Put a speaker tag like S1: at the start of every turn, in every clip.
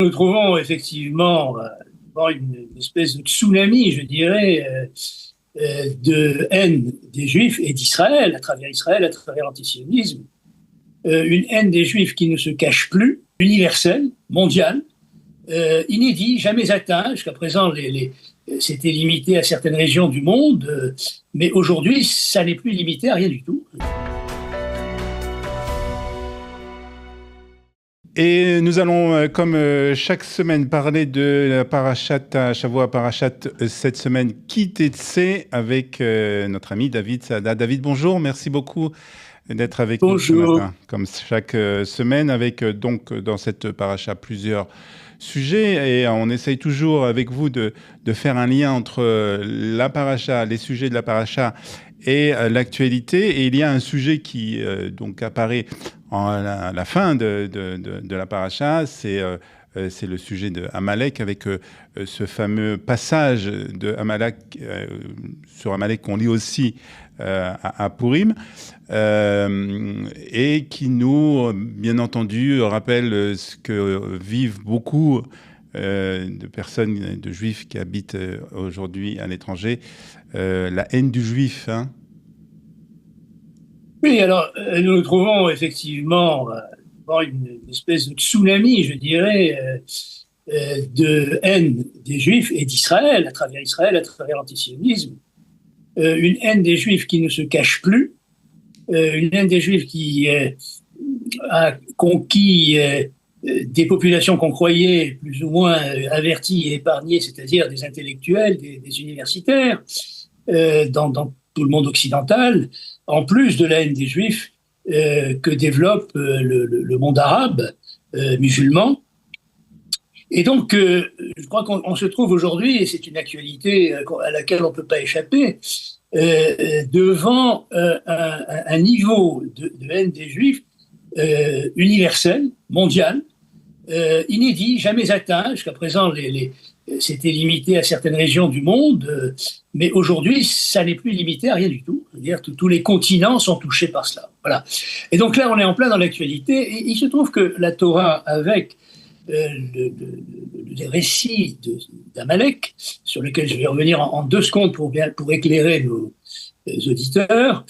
S1: Nous trouvons effectivement une espèce de tsunami, je dirais, de haine des Juifs et d'Israël, à travers l'antisionisme. Une haine des Juifs qui ne se cache plus, universelle, mondiale, inédit, jamais atteint. Jusqu'à présent, c'était limité à certaines régions du monde, mais aujourd'hui, ça n'est plus limité à rien du tout.
S2: Et nous allons, comme chaque semaine, parler de la parashat à Shavua, parashat cette semaine, Ki Tetsé, avec notre ami David Saada. David, bonjour, merci beaucoup d'être avec nous ce matin, comme chaque semaine, avec donc dans cette paracha plusieurs sujets, et on essaye toujours avec vous de faire un lien entre la paracha, les sujets de la paracha et l'actualité. Et il y a un sujet qui donc apparaît à la fin de la paracha, c'est le sujet de Amalek, avec ce fameux passage de Amalek, sur Amalek qu'on lit aussi à Purim, et qui nous, bien entendu, rappelle ce que vivent beaucoup de personnes, de juifs qui habitent aujourd'hui à l'étranger, la haine du juif, hein.
S1: Oui, alors nous nous trouvons effectivement une espèce de tsunami, je dirais, de haine des Juifs et d'Israël, à travers l'antisionisme. Une haine des Juifs qui ne se cache plus, une haine des Juifs qui a conquis des populations qu'on croyait plus ou moins averties et épargnées, c'est-à-dire des intellectuels, des universitaires, dans tout le monde occidental, en plus de la haine des Juifs que développe le monde arabe musulman. Et donc, je crois qu'on se trouve aujourd'hui, et c'est une actualité à laquelle on ne peut pas échapper, devant un niveau de haine des Juifs universel, mondial, inédit, jamais atteint. Jusqu'à présent, c'était limité à certaines régions du monde, mais aujourd'hui, ça n'est plus limité à rien du tout. C'est-à-dire que tous les continents sont touchés par cela. Voilà. Et donc là, on est en plein dans l'actualité, et il se trouve que la Torah, avec les récits d'Amalek, sur lesquels je vais revenir en 2 secondes pour éclairer nos auditeurs,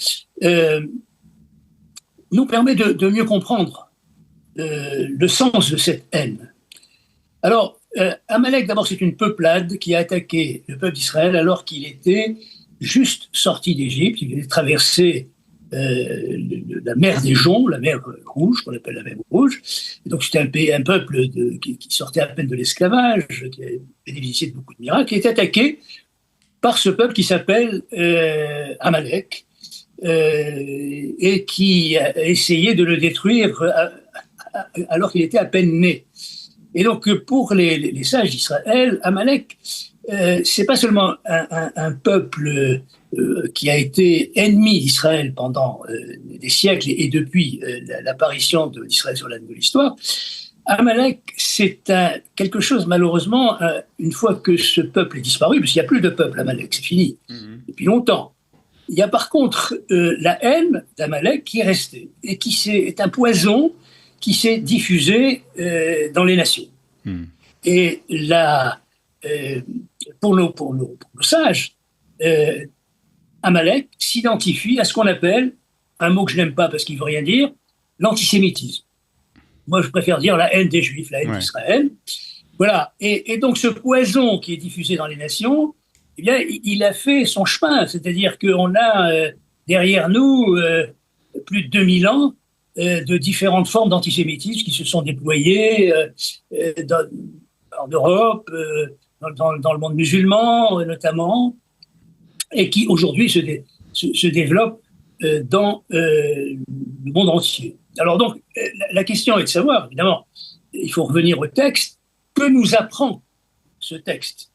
S1: nous permet de mieux comprendre le sens de cette haine. Alors, Amalek, d'abord, c'est une peuplade qui a attaqué le peuple d'Israël alors qu'il était juste sorti d'Égypte. Il avait traversé la mer des Joncs, la mer Rouge, qu'on appelle la mer Rouge. Et donc, c'était un peuple qui sortait à peine de l'esclavage, qui avait bénéficié de beaucoup de miracles, qui est attaqué par ce peuple qui s'appelle Amalek, et qui a essayé de le détruire alors qu'il était à peine né. Et donc, pour les sages d'Israël, Amalek, c'est pas seulement un peuple qui a été ennemi d'Israël pendant des siècles et depuis l'apparition d'Israël sur l'âne de l'histoire. Amalek, c'est quelque chose, malheureusement, une fois que ce peuple est disparu, parce qu'il n'y a plus de peuple Amalek, c'est fini, depuis longtemps. Il y a par contre la haine d'Amalek qui est restée et qui est un poison qui s'est diffusé dans les nations. Et là, pour nos sages, Amalek s'identifie à ce qu'on appelle, un mot que je n'aime pas parce qu'il ne veut rien dire, l'antisémitisme. Moi, je préfère dire la haine des Juifs, la haine d'Israël. Voilà. Et donc, ce poison qui est diffusé dans les nations, eh bien, il a fait son chemin. C'est-à-dire qu'on a derrière nous plus de 2000 ans de différentes formes d'antisémitisme qui se sont déployées en Europe, dans le monde musulman notamment, et qui aujourd'hui se développent dans le monde entier. Alors donc, la question est de savoir, évidemment, il faut revenir au texte, que nous apprend ce texte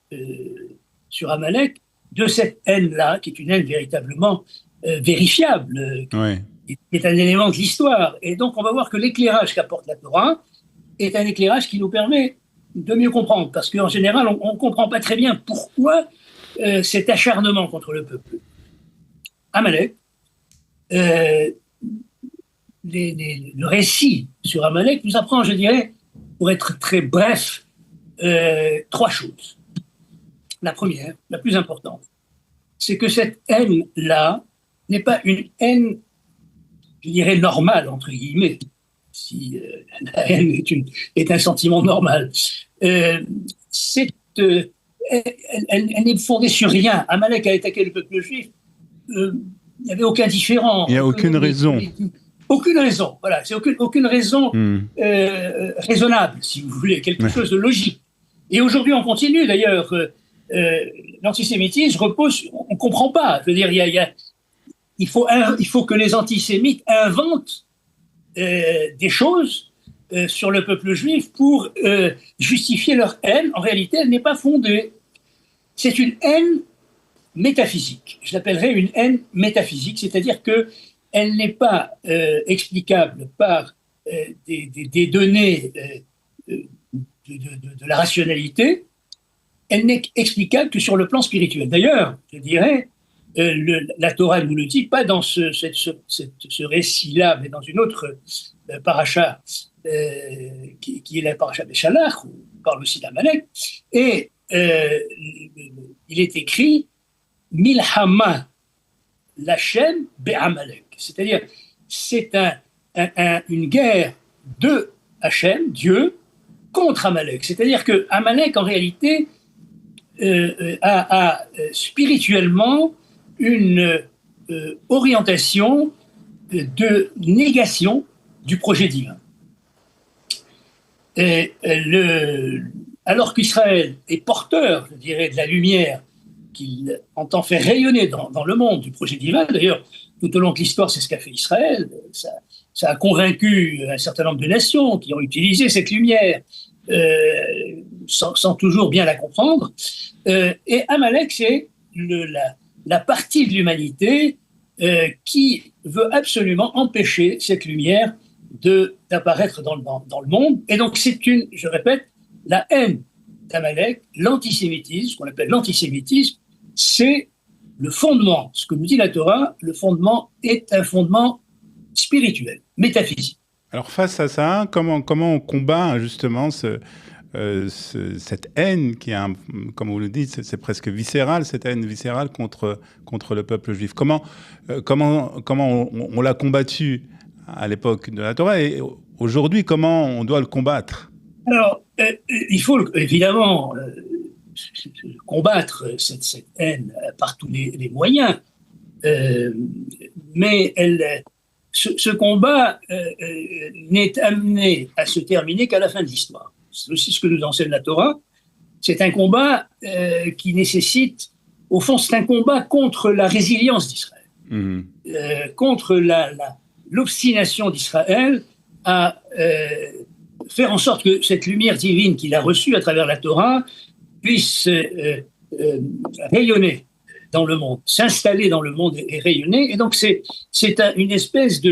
S1: sur Amalek de cette haine-là, qui est une haine véritablement vérifiable, qui est un élément de l'histoire. Et donc, on va voir que l'éclairage qu'apporte la Torah est un éclairage qui nous permet de mieux comprendre, parce qu'en général, on ne comprend pas très bien pourquoi cet acharnement contre le peuple. Amalek, le récit sur Amalek nous apprend, je dirais, pour être très bref, trois choses. La première, la plus importante, c'est que cette haine-là n'est pas une haine, je dirais, normale, entre guillemets, si la haine est un sentiment normal. Elle n'est fondée sur rien. Amalek a attaqué le peuple juif. Il n'y avait aucun différent.
S2: Il n'y a aucune raison.
S1: Aucune raison, voilà. C'est aucune raison raisonnable, si vous voulez, quelque chose de logique. Et aujourd'hui, on continue. D'ailleurs, l'antisémitisme repose. On ne comprend pas. Je veux dire, il faut que les antisémites inventent des choses sur le peuple juif pour justifier leur haine. En réalité, elle n'est pas fondée. C'est une haine métaphysique. Je l'appellerais une haine métaphysique, c'est-à-dire qu'elle n'est pas explicable par des données de la rationalité. Elle n'est explicable que sur le plan spirituel. D'ailleurs, je dirais, la Torah nous le dit, pas dans ce récit-là, mais dans une autre paracha, qui est la paracha Béchalach, où on parle aussi d'Amalek, et il est écrit Milhama Lachem Be'amalek, c'est-à-dire c'est une guerre de Hachem, Dieu, contre Amalek. C'est-à-dire que Amalek, en réalité, a spirituellement une orientation de négation du projet divin. Et alors qu'Israël est porteur, je dirais, de la lumière qu'il entend faire rayonner dans le monde du projet divin, d'ailleurs, tout au long de l'histoire, c'est ce qu'a fait Israël, ça a convaincu un certain nombre de nations qui ont utilisé cette lumière sans toujours bien la comprendre. Et Amalek, c'est la partie de l'humanité qui veut absolument empêcher cette lumière d'apparaître dans le monde. Et donc, je répète, la haine d'Amalek, l'antisémitisme, ce qu'on appelle l'antisémitisme, c'est le fondement. Ce que nous dit la Torah, le fondement est un fondement spirituel, métaphysique.
S2: Alors, face à ça, comment on combat justement cette haine qui est, comme vous le dites, c'est presque viscéral, cette haine viscérale contre le peuple juif. Comment on l'a combattu à l'époque de la Torah et aujourd'hui, comment on doit le combattre?
S1: Alors, il faut évidemment combattre cette haine par tous les moyens, mais ce combat n'est amené à se terminer qu'à la fin de l'histoire. C'est aussi ce que nous enseigne la Torah. C'est un combat qui nécessite, au fond, c'est un combat contre la résilience d'Israël, contre l'obstination d'Israël à faire en sorte que cette lumière divine qu'il a reçue à travers la Torah puisse rayonner dans le monde, s'installer dans le monde et rayonner. Et donc c'est une espèce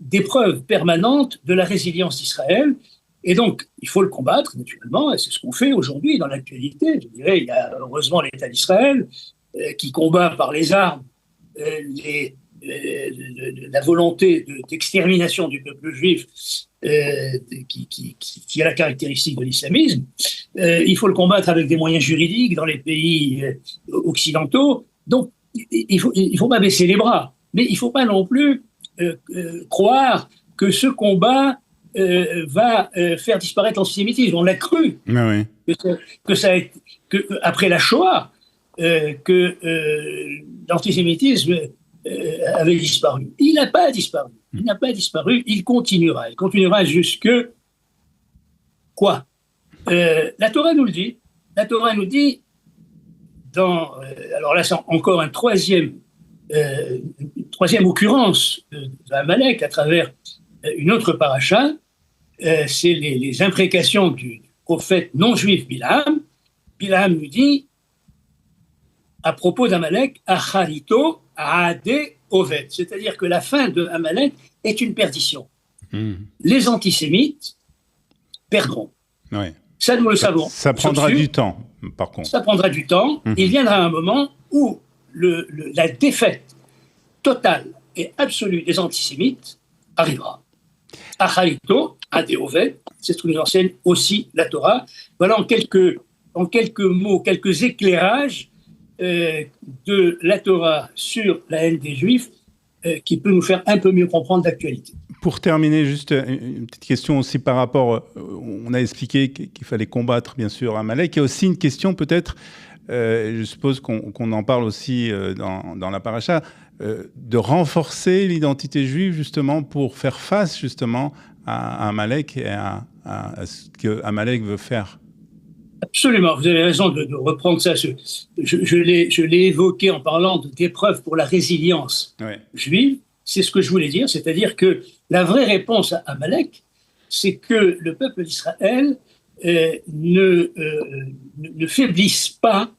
S1: d'épreuve permanente de la résilience d'Israël. Et donc, il faut le combattre, naturellement, et c'est ce qu'on fait aujourd'hui dans l'actualité. Je dirais, il y a heureusement l'État d'Israël qui combat par les armes la volonté d'extermination du peuple juif qui a la caractéristique de l'islamisme. Il faut le combattre avec des moyens juridiques dans les pays occidentaux. Donc, il faut pas baisser les bras. Mais il ne faut pas non plus croire que ce combat va faire disparaître l'antisémitisme. On l'a cru.
S2: Ah oui.
S1: Après la Shoah, que l'antisémitisme avait disparu. Il n'a pas disparu. Il n'a pas disparu. Il continuera. Il continuera jusque quoi? La Torah nous le dit. La Torah nous dit alors là, c'est encore une troisième occurrence d'Amalek à travers une autre paracha. C'est les imprécations du prophète non-juif Bilam. Bilam nous dit à propos d'Amalek, Acharito Aade Oved, c'est-à-dire que la fin de Amalek est une perdition. Les antisémites perdront.
S2: Ouais.
S1: Ça, nous le savons.
S2: Ça prendra du temps, par contre.
S1: Ça prendra du temps. Il viendra un moment où la défaite totale et absolue des antisémites arrivera. Acharito, Adéovet, c'est ce que nous enseigne aussi la Torah. Voilà en quelques mots, quelques éclairages de la Torah sur la haine des Juifs qui peut nous faire un peu mieux comprendre l'actualité.
S2: Pour terminer, juste une petite question aussi par rapport, on a expliqué qu'il fallait combattre bien sûr Amalek. Il y a aussi une question peut-être, je suppose qu'on en parle aussi dans la paracha, de renforcer l'identité juive justement pour faire face justement à Amalek et à ce que Amalek veut faire.
S1: Absolument, vous avez raison de reprendre ça. Je l'ai évoqué en parlant d'épreuves pour la résilience juive. C'est ce que je voulais dire, c'est-à-dire que la vraie réponse à Amalek, c'est que le peuple d'Israël ne faiblisse pas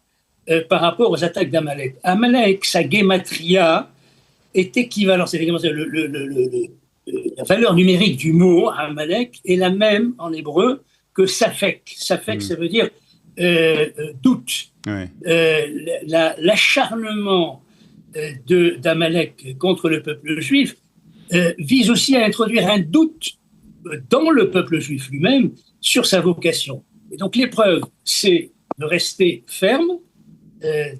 S1: par rapport aux attaques d'Amalek. Amalek, sa guématria est équivalente, la valeur numérique du mot Amalek est la même en hébreu que Safek. Safek, ça veut dire doute. L'acharnement d'Amalek contre le peuple juif vise aussi à introduire un doute dans le peuple juif lui-même sur sa vocation. Et donc l'épreuve, c'est de rester ferme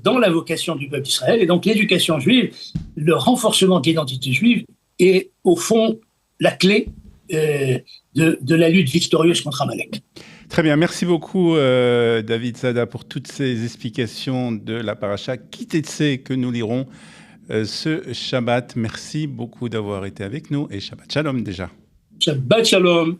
S1: dans la vocation du peuple d'Israël. Et donc l'éducation juive, le renforcement de l'identité juive est au fond la clé de la lutte victorieuse contre Amalek.
S2: Très bien, merci beaucoup David Sada pour toutes ces explications de la paracha Kitetsé que nous lirons ce Shabbat. Merci beaucoup d'avoir été avec nous et Shabbat Shalom déjà.
S1: Shabbat Shalom.